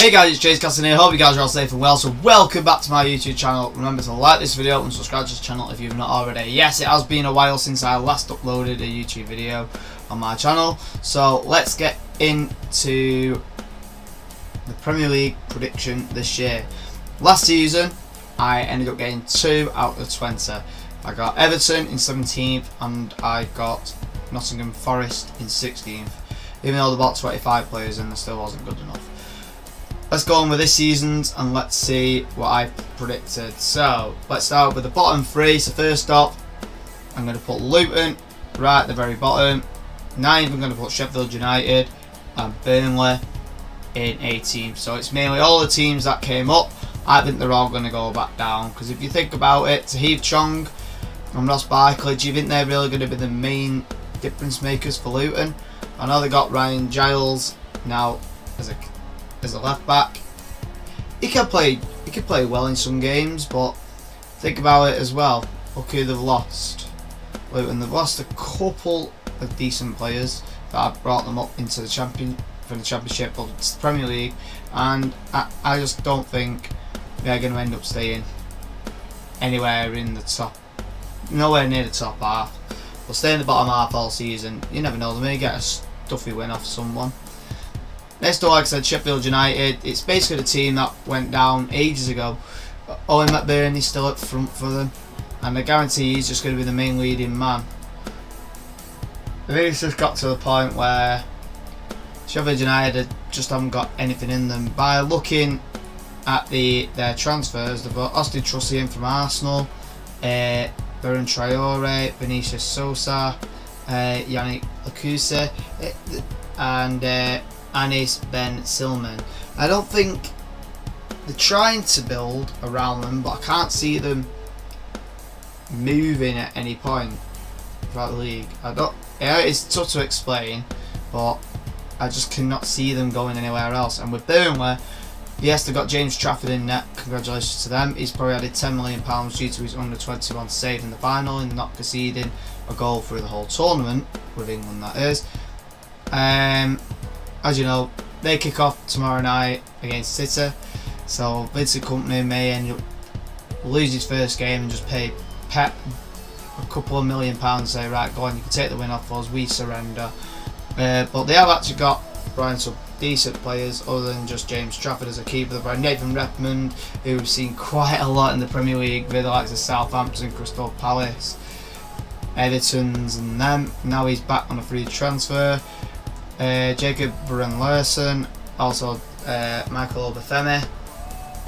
Hey guys, it's Chase Caston here. Hope you guys are all safe and well. So welcome back to my YouTube channel. Remember to like this video and subscribe to this channel if you've not already. Yes, it has been a while since I last uploaded a YouTube video on my channel. So let's get into the Premier League prediction this year. Last season, I ended up getting 2 out of 20. I got Everton in 17th and I got Nottingham Forest in 16th. Even though they bought 25 players in, it still wasn't good enough. Let's go on with this season's and let's see what I predicted. So let's start with the bottom 3. So first off, I'm going to put Luton right at the very bottom. 9th, I'm going to put Sheffield United and Burnley in 18th. So it's mainly all the teams that came up. I think they're all going to go back down, because if you think about it, Tahith Chong and Ross Barkley, do you think they're really going to be the main difference makers for Luton? I know they got Ryan Giles now as a left back. He can play well in some games, but think about it as well. Look who they've lost. Luton, they've lost a couple of decent players that have brought them up into the championship or the Premier League, and I just don't think they're going to end up staying anywhere in the top, nowhere near the top half. They'll stay in the bottom half all season. You never know, they may get a stuffy win off someone. Next up, like I said, Sheffield United. It's basically the team that went down ages ago. Owen McBurney's still up front for them, and I guarantee he's just going to be the main leading man. I think it's just got to the point where Sheffield United just haven't got anything in them. By looking at their transfers, they've got Austin Trussy in from Arsenal, Bertrand Traore, Vinicius Sosa, Yannick Lacuse, and Anis Ben Silman. I don't think they're trying to build around them, but I can't see them moving at any point throughout the league. It's tough to explain, but I just cannot see them going anywhere else. And with Burnley, yes, they've got James Trafford in net. Congratulations to them. He's probably added £10 million due to his under-21 save in the final and not conceding a goal through the whole tournament, with England that is. As you know, they kick off tomorrow night against City, so Vincent Kompany may end up lose his first game and just pay Pep a couple of £1 million and say, right, go on, you can take the win off us, we surrender. But they have actually got some decent players other than just James Trafford as a keeper. They've got Nathan Redmond, who we've seen quite a lot in the Premier League with the likes of Southampton, Crystal Palace, Everton's and them. Now he's back on a free transfer. Jacob Brun-Larsen, also Michael Obafemi.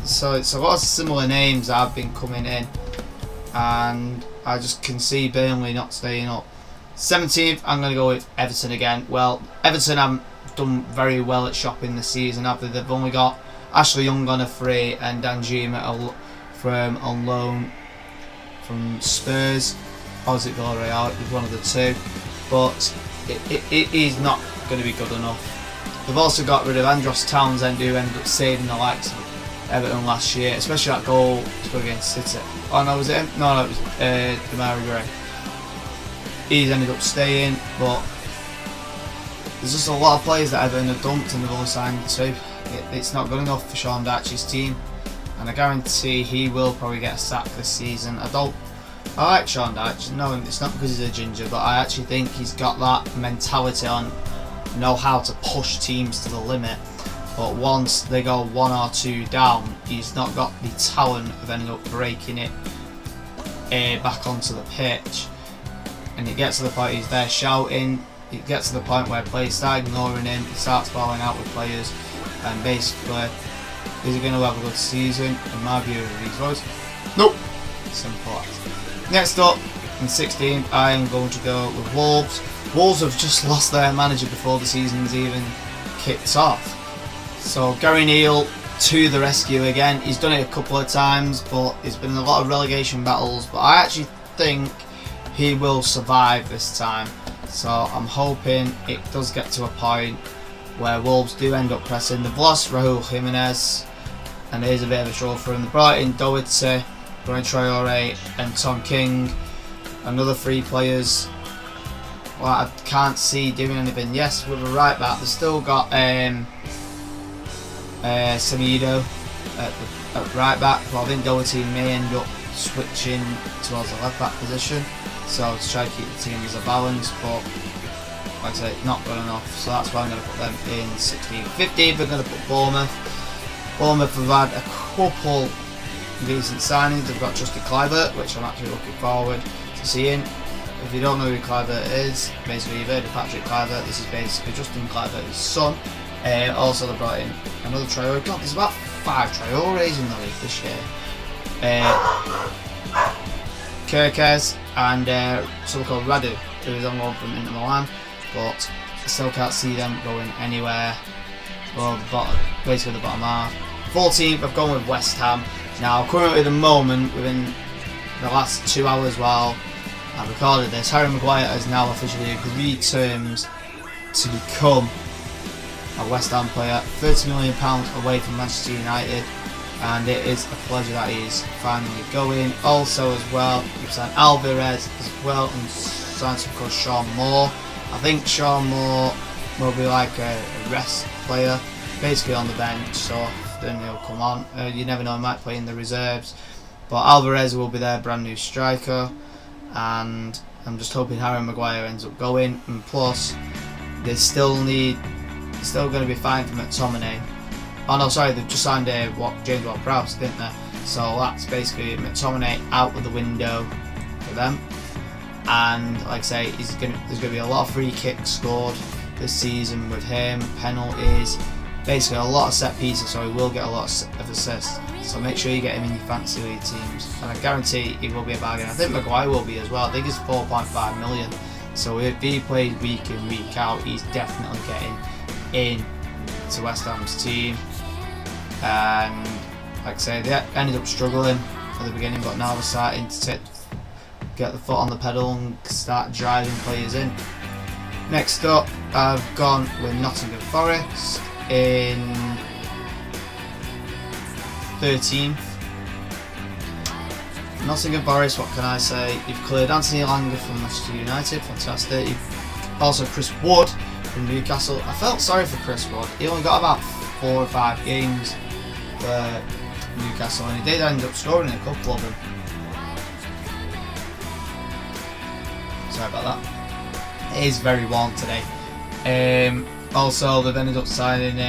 So it's a lot of similar names that have been coming in, and I just can see Burnley not staying up. 17th, I'm going to go with Everton again. Well, Everton haven't done very well at shopping this season, have they? They've only got Ashley Young on a free and Danjuma from on loan from Spurs. Or is it Villarreal? It was one of the two, but it is not going to be good enough. They've also got rid of Andros Townsend, who ended up saving the likes of Everton last year, especially that goal against City. Oh no, was it him? No, it was Demarai Gray. He's ended up staying, but there's just a lot of players that Everton have dumped and they've only signed 2. It's not good enough for Sean Dyche's team, and I guarantee he will probably get a sack this season. I like Sean Dyche. No, it's not because he's a ginger, but I actually think he's got that mentality on know how to push teams to the limit. But once they go 1 or 2 down, he's not got the talent of ending up breaking it back onto the pitch. And it gets to the point he's there shouting. It gets to the point where players start ignoring him. He starts falling out with players, and basically, is he going to have a good season? In my view of these boys, nope. Simple as. Next up, in 16th, I am going to go with Wolves. Wolves have just lost their manager before the season's even kicked off. So Gary Neal to the rescue again. He's done it a couple of times, but it's been a lot of relegation battles. But I actually think he will survive this time. So I'm hoping it does get to a point where Wolves do end up pressing. They've lost Raúl Jiménez, and there's a bit of a trouble for him. They brought in Doherty, Bertrand Traore and Tom King, another 3 players. Well, I can't see doing anything. Yes, with a right back, they've still got Semedo at right back. Well, I think Doherty may end up switching towards the left back position, so to try to keep the team as a balance, but like I say, not good enough, so that's why I'm going to put them in 16th. 15th, we're going to put Bournemouth. Bournemouth have had a couple decent signings. They've got Justin Kluivert, which I'm actually looking forward to seeing. If you don't know who Kluivert is, basically you've heard of Patrick Kluivert. This is basically Justin Kluivert's son. Also they brought in another Traore. God, there's about 5 Traores in the league this year. Kirkes and someone called Radu, who is on loan from Inter Milan, but I still can't see them going anywhere. Well, basically the bottom half. 14th, I've gone with West Ham. Now, currently at the moment, within the last 2 hours while I recorded this, Harry Maguire has now officially agreed terms to become a West Ham player. £30 million away from Manchester United, and it is a pleasure that he is finally going. Also as well, we've signed Alvarez as well, and signed some called Sean Moore. I think Sean Moore will be like a rest player, basically on the bench, so then he'll come on. You never know, he might play in the reserves. But Alvarez will be their brand new striker, and I'm just hoping Harry Maguire ends up going. And plus, they still going to be fine for McTominay. Oh no, sorry, they've just signed James Ward-Prowse, didn't they? So that's basically McTominay out of the window for them. And like I say, there's going to be a lot of free kicks scored this season with him, penalties, basically a lot of set pieces, so he will get a lot of assists. So make sure you get him in your fantasy league teams, and I guarantee he will be a bargain. I think Maguire will be as well. I think it's 4.5 million. So if he plays week in, week out, he's definitely getting in to West Ham's team. And like I say, they ended up struggling at the beginning, but now they're starting to get the foot on the pedal and start driving players in. Next up, I've gone with Nottingham Forest in 13th. Nottingham Forest, what can I say? You've cleared Anthony Elanga from Manchester United, fantastic. You've also Chris Wood from Newcastle. I felt sorry for Chris Wood. He only got about 4 or 5 games for Newcastle, and he did end up scoring a couple of them. Sorry about that. It is very warm today. Also, they've ended up signing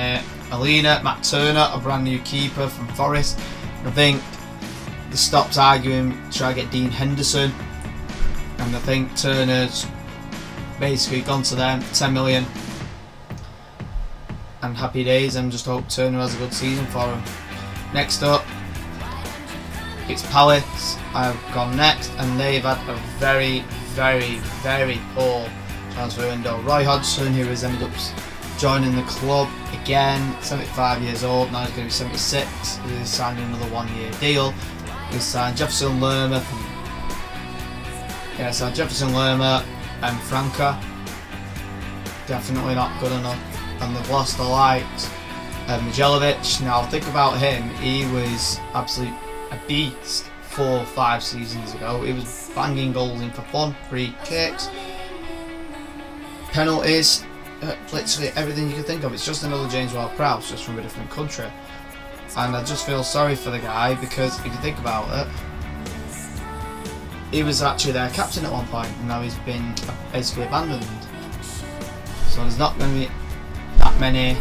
Alina, Matt Turner, a brand new keeper from Forest. And I think they stopped arguing to try to get Dean Henderson, and I think Turner's basically gone to them for 10 million. And happy days, and just hope Turner has a good season for him. Next up, it's Palace. I've gone next, and they've had a very, very, very poor transfer window. Roy Hodgson, who has ended up joining the club again, 75 years old, now he's going to be 76. He's signed another 1-year deal. He's signed Jefferson Lerma and Franca. Definitely not good enough. And they've lost the likes of Mijalovic. Now think about him, he was absolutely a beast 4 or 5 seasons ago. He was banging goals in for fun, free kicks, penalties, literally everything you can think of. It's just another James Ward-Prowse, just from a different country. And I just feel sorry for the guy, because if you think about it, he was actually their captain at one point, and now he's been basically abandoned. So there's not going to be that many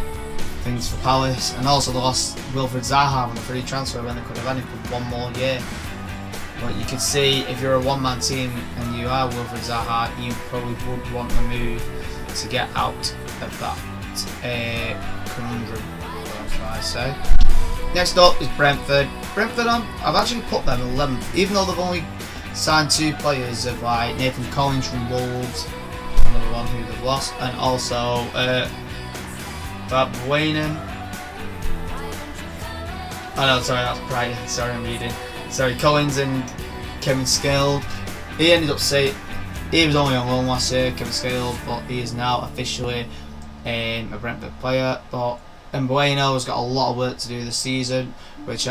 things for Palace. And also they lost Wilfred Zaha on a free transfer when they could have had him for 1 more year. But you can see, if you're a one-man team and you are Wilfred Zaha, you probably would want to move to get out of that conundrum, what I'm trying to say. Next up is Brentford. Brentford, I've actually put them 11th, even though they've only signed 2 players of like Nathan Collins from Wolves, another one who they've lost, and also Buenan. Oh no, sorry, that's Brighton. Sorry, I'm reading. Sorry, Collins and Kevin Scale. He ended up saying he was only on loan last year, Kevin Scale, but he is now officially a Brentford player. But Mbueno's got a lot of work to do this season, which he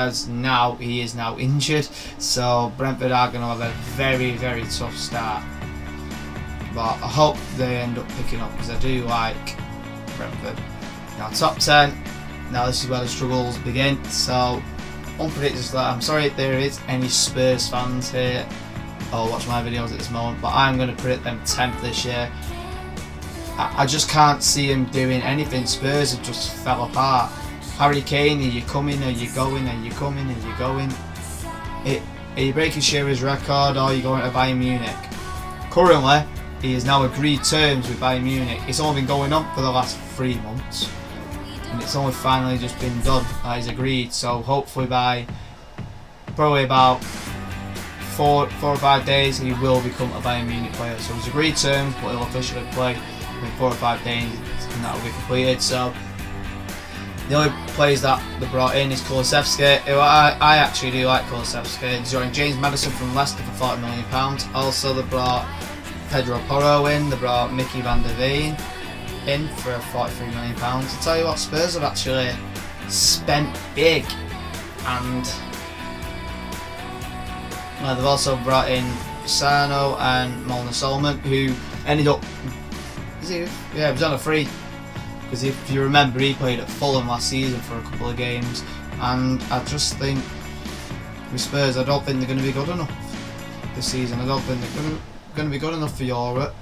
is now injured. So Brentford are going to have a very, very tough start. But I hope they end up picking up, because I do like Brentford. Now top 10, Now this is where the struggles begin. So unpredictable. I'm sorry if there is any Spurs fans here or watch my videos at this moment, but I'm going to predict them 10th this year. I just can't see him doing anything. Spurs have just fell apart. Harry Kane, are you coming? Are you going? Are you coming? Are you going? Are you breaking Shearer's record, or are you going to Bayern Munich? Currently, he has now agreed terms with Bayern Munich. It's only been going on for the last 3 months, and it's only finally just been done. He's agreed. So hopefully by probably about 4 or 5 days, he will become a Bayern Munich player. So he's agreed terms, but he'll officially play in 4 or 5 days, and that will be completed. So the only players that they brought in is Kulusevski, who I actually do like Kulusevski. They joined James Maddison from Leicester for £40 million. Also, they brought Pedro Porro in. They brought Mickey van der Veen in for £43 million. I tell you what, Spurs have actually spent big, and they've also brought in Sano and Molnar Solomon, who ended up. He was on a free. Because if you remember, he played at Fulham last season for a couple of games, and I just think with Spurs, I don't think they're going to be good enough this season. I don't think they're going to be good enough for Europe.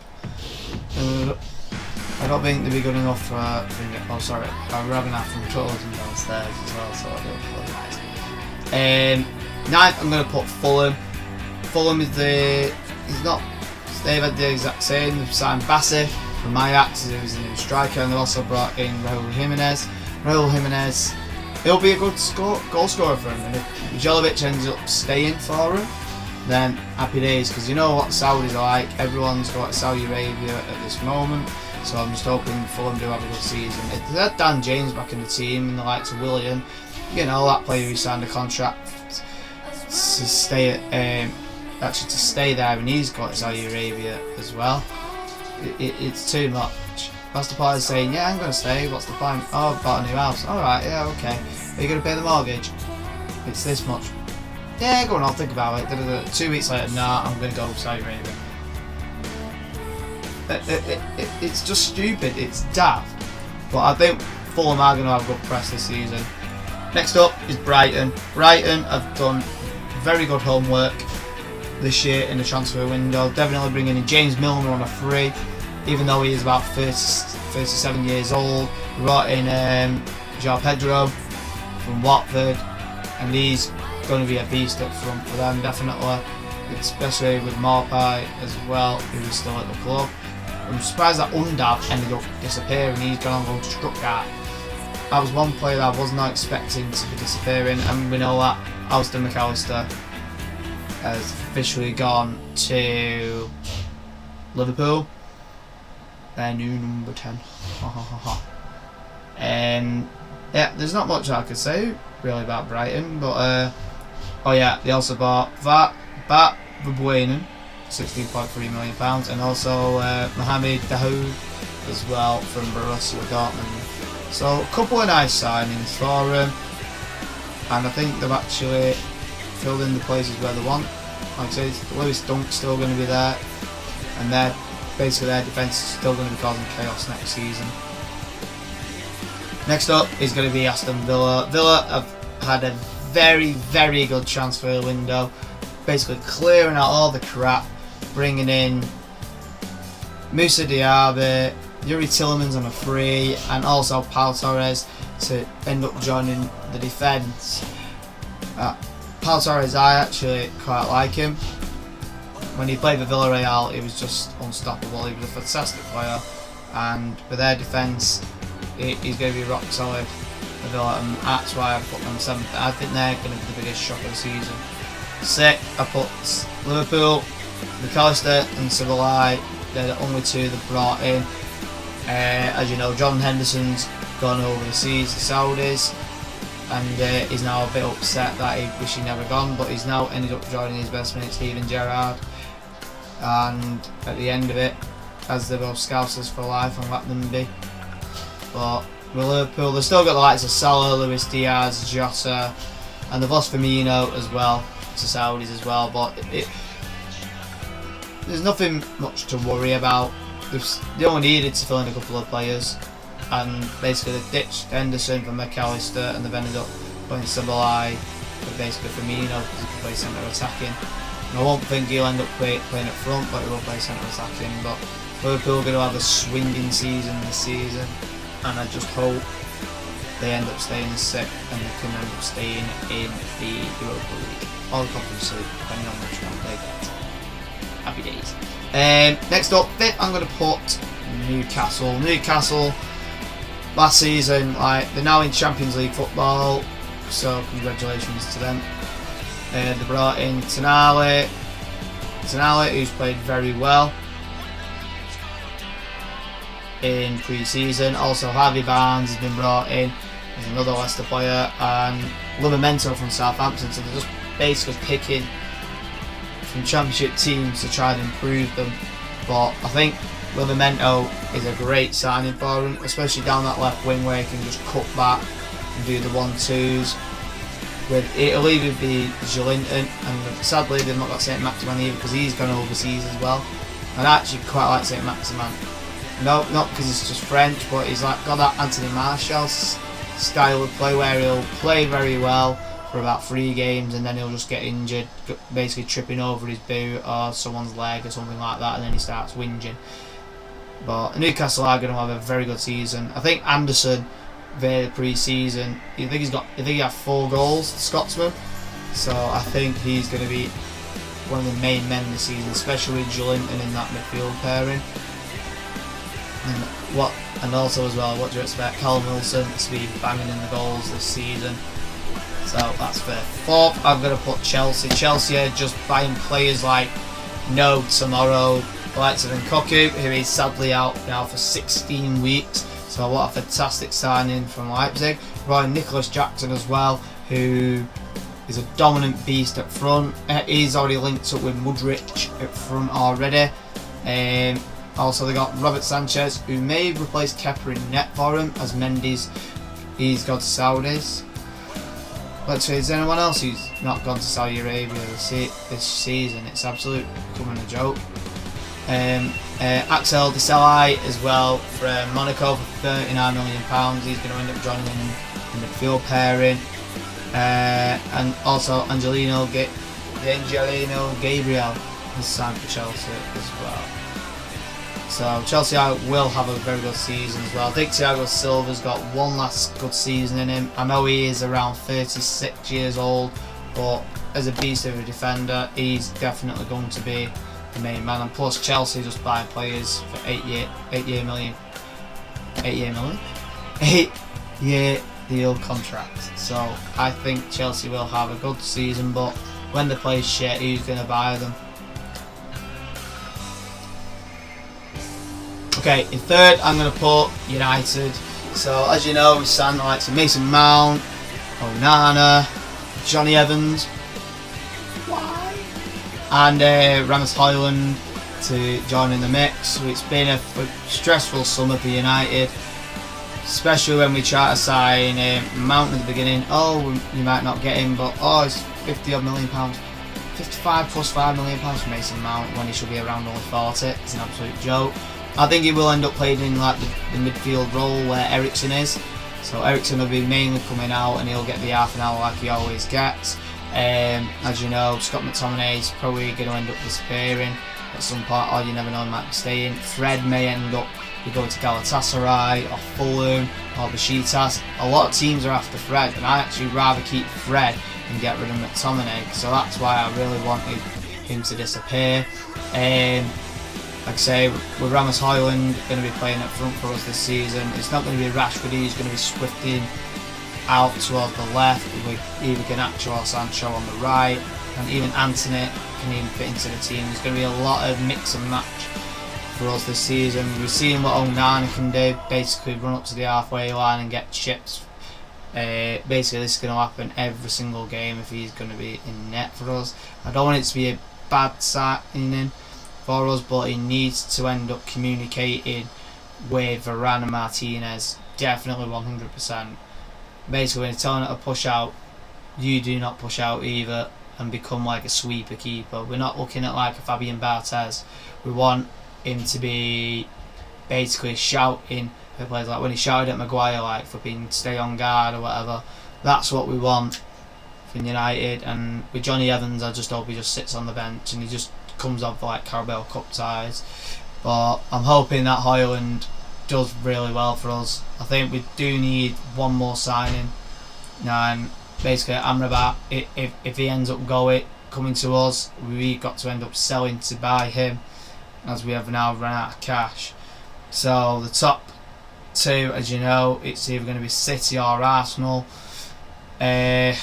I don't think they'll be good enough for. Oh, sorry, I'm rubbing out from Trollton downstairs as well, so I do apologise. 9th, I'm going to put Fulham. Fulham is he's not. They've had the exact same. They've signed Bassi from Ajax, who's a new striker, and they've also brought in Raul Jimenez. Raul Jimenez, he'll be a good goal scorer for him, and if Jelic ends up staying for him, then happy days, because you know what the Saudis are like. Everyone's got Saudi Arabia at this moment, so I'm just hoping Fulham do have a good season. If they had Dan James back in the team, and the likes of Willian, you know, that player who signed a contract to stay to stay there, and he's got Saudi Arabia as well. It's too much. That's the player saying, yeah, I'm going to stay, what's the plan? Oh, I've bought a new house. Alright, yeah, okay. Are you going to pay the mortgage? It's this much. Yeah, go on, I'll think about it. 2 weeks later, nah, I'm going to go to Saudi Arabia. It's just stupid, it's daft. But I think Fulham are going to have a good press this season. Next up is Brighton. Brighton have done very good homework this year in the transfer window. Definitely bringing in James Milner on a free, even though he is about 37 years old. We brought in João Pedro from Watford, and he's going to be a beast up front for them, definitely, especially with Maupay as well, who is still at the club. I'm surprised that Undav ended up disappearing. He's gone on to Stuttgart. That was one player that I was not expecting to be disappearing, and we know that Alistair McAllister has officially gone to Liverpool. Their new number 10. Yeah, there's not much I could say really about Brighton, but oh yeah, they also bought Bat Verbuenen, £16.3 million, and also Mohamed Dahoud as well from Borussia Dortmund. So a couple of nice signings for them, and I think they've actually filled in the places where they want. Like I say, Lewis Dunk's still going to be there, and basically their defence is still going to be causing chaos next season. Next up is going to be Aston Villa. Villa have had a very, very good transfer window, basically clearing out all the crap, bringing in Moussa Diaby, Yuri Tielemans on a free, and also Pau Torres to end up joining the defence. Pau Torres, I actually quite like him. When he played for Villarreal, he was just unstoppable. He was a fantastic player, and with their defence, he's going to be rock solid for Villa, and that's why I put them 7th. I think they're going to be the biggest shock of the season. 6th, I put Liverpool, McAllister and Szoboszlai. They're the only two that brought in. As you know, John Henderson's gone over the seas, the Saudis, and he's now a bit upset that he wished he'd never gone, but he's now ended up joining his best mate Steven Gerrard, and at the end of it, as they're both Scousers for life, and let them be. But with Liverpool, they've still got the likes of Salah, Luis Diaz, Jota, and they've lost Firmino as well to Saudis as well, but there's nothing much to worry about. They only needed to fill in a couple of players, and basically they ditched Henderson for McAllister, and they've ended up putting Sabelai for basically Firmino because he can play centre attacking. And I won't think he'll end up playing up front, but he will play centre attacking. But Liverpool are going to have a swinging season this season, and I just hope they end up staying sick and they can end up staying in the Europa League or the Conference League, depending on which one they get. Happy days. Next up, I'm going to put Newcastle. Newcastle last season, they're now in Champions League football, so congratulations to them. They brought in Tonali, who's played very well in pre-season. Also, Harvey Barnes has been brought in as another Leicester player, and Livramento from Southampton. So they're just basically picking from Championship teams to try and improve them. But I think Livramento is a great signing for him, especially down that left wing where he can just cut back and do the 1-2s. It'll either be Joelinton, and sadly they've not got Saint Maximin either because he's gone overseas as well. And I actually quite like Saint Maximin. No, not because he's just French, but he's got that Anthony Martial style of play where he'll play very well for about 3 games and then he'll just get injured, basically tripping over his boot or someone's leg or something like that, and then he starts whinging. But Newcastle are going to have a very good season. I think Anderson, the pre-season, I think he had 4 goals, the Scotsman. So I think he's going to be one of the main men this season, especially with Joelinton in that midfield pairing. And also as well, what do you expect? Callum Wilson to be banging in the goals this season. So that's fair. 4th, I'm going to put Chelsea. Chelsea are just buying players like no tomorrow, the likes of Nkoku, who is sadly out now for 16 weeks. So what a fantastic signing from Leipzig. Brought in Nicholas Jackson as well, who is a dominant beast up front. He's already linked up with Mudryk up front already. Also they got Robert Sanchez, who may replace Kepa in net for him, as Mendy's he's gone to Saudis. Let's see, is there anyone else who's not gone to Saudi Arabia this season? It's absolute becoming a joke. Axel Disselay as well from Monaco for £39 million. He's going to end up joining in the midfield pairing. And also Angelino Gabriel has signed for Chelsea as well. So Chelsea will have a very good season as well. I think Thiago Silva's got one last good season in him. I know he is around 36 years old, but as a beast of a defender, he's definitely going to be the main man. And plus Chelsea just buying players for 8-year deal contracts. So I think Chelsea will have a good season, but when they play shit, who's going to buy them? Okay, in 3rd, I'm going to put United. So, as you know, we signed the likes of Mason Mount, Onana, Johnny Evans, and Rasmus Højlund to join in the mix. So it's been a stressful summer for United, especially when we try to sign Mount at the beginning. Oh, you might not get him, but it's £50 million. 55 plus £5 million for Mason Mount when he should be around only 40. It's an absolute joke. I think he will end up playing in like the midfield role where Eriksen is. So Eriksen will be mainly coming out and he'll get the half an hour like he always gets. As you know, Scott McTominay is probably going to end up disappearing at some point, or you never know, he might be staying. Fred may end up going to Galatasaray or Fulham or Besiktas. A lot of teams are after Fred, and I actually rather keep Fred and get rid of McTominay. So that's why I really wanted him to disappear. Like I say, with Rasmus Højlund going to be playing up front for us this season, it's not going to be Rashford, he's going to be swifting out towards the left with either Garnacho or Sancho on the right, and even Anthony can even fit into the team. There's going to be a lot of mix and match for us this season. We've seen what Onana can do, basically run up to the halfway line and get chips. Basically this is going to happen every single game if he's going to be in net for us. I don't want it to be a bad signing for us, but he needs to end up communicating with Varane and Martinez, definitely 100%. Basically, when you're telling it to push out, you do not push out either and become like a sweeper keeper. We're not looking at like a Fabian Barthez. We want him to be basically shouting at players, like when he shouted at Maguire like for being stay on guard or whatever. That's what we want from United. And with Johnny Evans, I just hope he just sits on the bench and he just comes off like Carabao Cup ties. But I'm hoping that Højlund does really well for us. I think we do need one more signing. And basically Amrabat, if he ends up coming to us, we got to end up selling to buy him, as we have now run out of cash. So the top two, as you know, it's either going to be City or Arsenal. I'm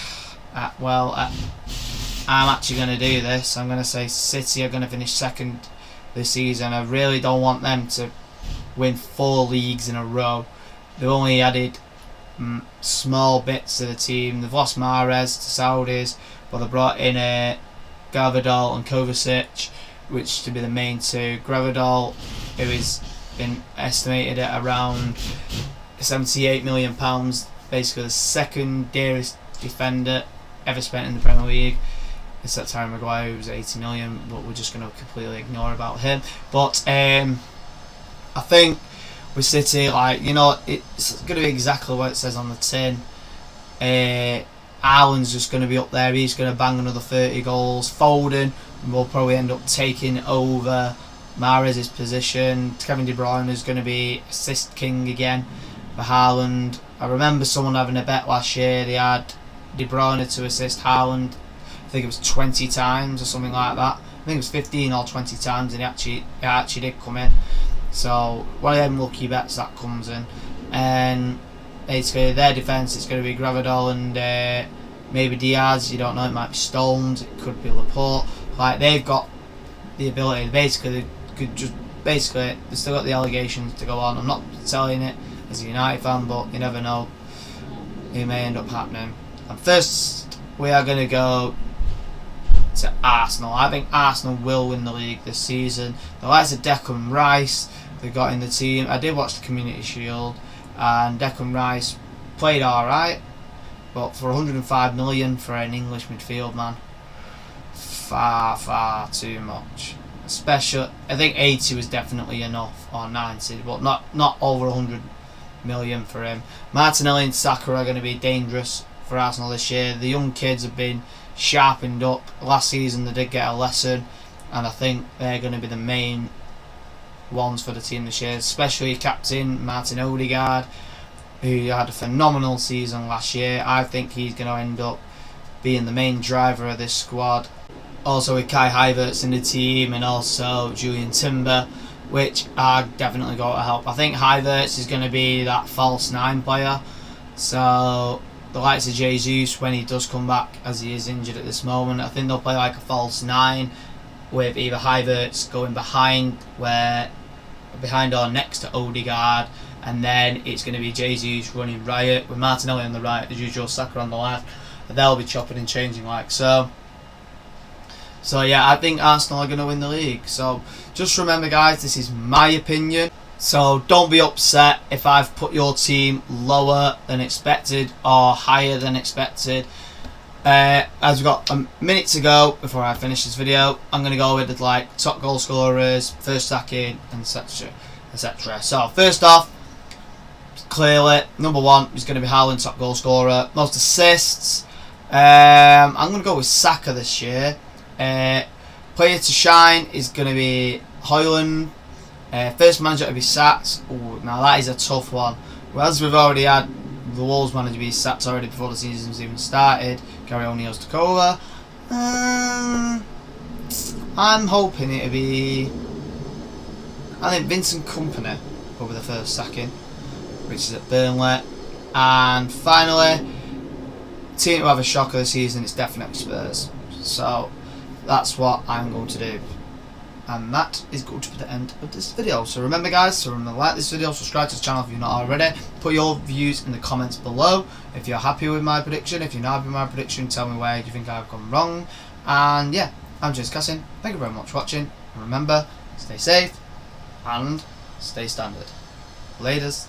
actually going to do this. I'm going to say City are going to finish second this season. I really don't want them to win 4 leagues in a row. They've only added small bits to the team. They've lost Mahrez to Saudis, but they brought in Gvardiol and Kovacic, which to be the main two. Gvardiol, who is been estimated at around £78 million, basically the second dearest defender ever spent in the Premier League, except Harry Maguire, who was 80 million, but we're just going to completely ignore about him. But I think with City, like, you know, it's going to be exactly what it says on the tin. Haaland's just going to be up there. He's going to bang another 30 goals. Foden will probably end up taking over Mahrez's position. Kevin De Bruyne is going to be assist king again for Haaland. I remember someone having a bet last year. They had De Bruyne to assist Haaland. I think it was 20 times or something like that. I think it was 15 or 20 times, and it actually did come in. So one of them lucky bets that comes in. And basically their defence, it's going to be Gvardiol and maybe Diaz. You don't know, it might be Stones, it could be Laporte. Like, they've got the ability. Basically, they could just they've still got the allegations to go on. I'm not telling it as a United fan, but you never know, it may end up happening. And first, we are going to go to Arsenal. I think Arsenal will win the league this season. The likes of Declan Rice, they got in the team. I did watch the Community Shield, and Declan Rice played alright, but for 105 million for an English midfield man, far too much. Especially, I think 80 was definitely enough, or 90, but not over 100 million for him. Martinelli and Saka are going to be dangerous for Arsenal this year. The young kids have been sharpened up. Last season they did get a lesson, and I think they're going to be the main ones for the team this year, especially captain Martin Odegaard, who had a phenomenal season last year. I think he's going to end up being the main driver of this squad. Also with Kai Havertz in the team, and also Julian Timber, which are definitely going to help. I think Havertz is going to be that false 9 player, so the likes of Jesus, when he does come back, as he is injured at this moment, I think they'll play like a false 9 with either Havertz going behind or next to Odegaard, and then it's going to be Jesus running riot with Martinelli on the right, as usual, Saka on the left, and they'll be chopping and changing like so. So yeah, I think Arsenal are going to win the league. So just remember, guys, this is my opinion. So don't be upset if I've put your team lower than expected or higher than expected. As we've got a minute to go before I finish this video, I'm going to go with like top goal scorers, first sacking, etc. etc. So first off, clearly number 1 is going to be Haaland, top goal scorer. Most assists, I'm going to go with Saka this year. Player to shine is going to be Højlund. First manager to be sacked. Ooh, now that is a tough one. Whereas we've already had the Wolves manager be sacked already before the season's even started. Gary O'Neill's took over. I'm hoping it'll be, I think, Vincent Kompany will be the first sacking, which is at Burnley. And finally, team to have a shock of the season, it's definitely Spurs. So that's what I'm going to do. And that is going to be the end of this video. So remember, guys, to like this video, subscribe to the channel if you're not already. Put your views in the comments below. If you're happy with my prediction, if you're not happy with my prediction, tell me where you think I've gone wrong. And yeah, I'm James Cassin. Thank you very much for watching. And remember, stay safe and stay standard. Laters.